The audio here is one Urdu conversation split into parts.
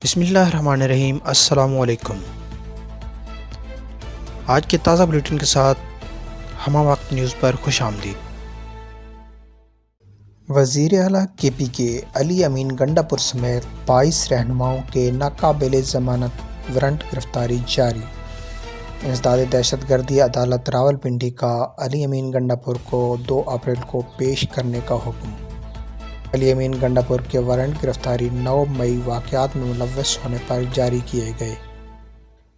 بسم اللہ الرحمن الرحیم۔ السلام علیکم۔ آج کے تازہ بلیٹن کے ساتھ ہمہ وقت نیوز پر خوش آمدید۔ وزیر اعلیٰ KP کے علی امین گنڈا پور سمیت 22 رہنماؤں کے ناقابل ضمانت وارنٹ گرفتاری جاری۔ انسداد دہشت گردی عدالت راولپنڈی کا علی امین گنڈا پور کو 2 اپریل کو پیش کرنے کا حکم۔ علی امین گنڈا پور کے وارنٹ گرفتاری 9 مئی واقعات میں ملوث ہونے پر جاری کیے گئے۔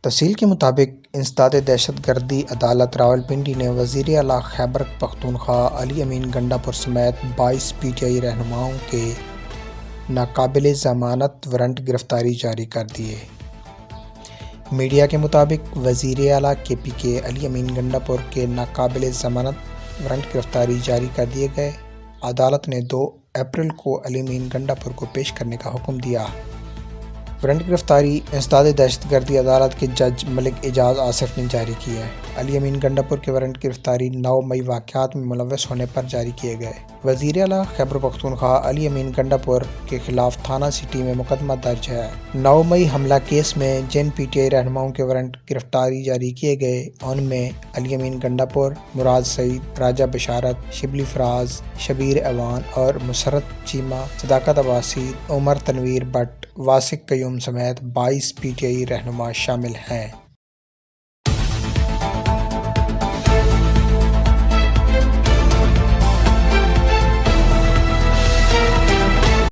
تفصیل کے مطابق انسداد دہشت گردی عدالت راولپنڈی نے وزیر اعلیٰ خیبر پختونخوا علی امین گنڈا پور سمیت 22 PTI رہنماؤں کے ناقابل ضمانت وارنٹ گرفتاری جاری کر دیے۔ میڈیا کے مطابق وزیر اعلیٰ KP کے علی امین گنڈا پور کے ناقابل ضمانت وارنٹ گرفتاری جاری کر دیے گئے۔ عدالت نے 2 اپریل کو علی امین گنڈا پور کو پیش کرنے کا حکم دیا۔ وارنٹ گرفتاری انسداد دہشت گردی عدالت کے جج ملک اعجاز آصف نے جاری کی ہے۔ علی امین گنڈا پور کے وارنٹ گرفتاری 9 مئی واقعات میں ملوث ہونے پر جاری کیے گئے۔ وزیر اعلیٰ خیبر پختونخوا علی امین گنڈا پور کے خلاف تھانہ سٹی میں مقدمہ درج ہے۔ 9 مئی حملہ کیس میں جن PTI رہنماؤں کے وارنٹ گرفتاری جاری کیے گئے ان میں علی امین گنڈا پور، مراد سعید، راجہ بشارت، شبلی فراز، شبیر ایوان اور مسرت چیمہ، صداقت عباسی، عمر تنویر بٹ، واثق قیوم سمیت 22 PTI رہنما شامل ہیں۔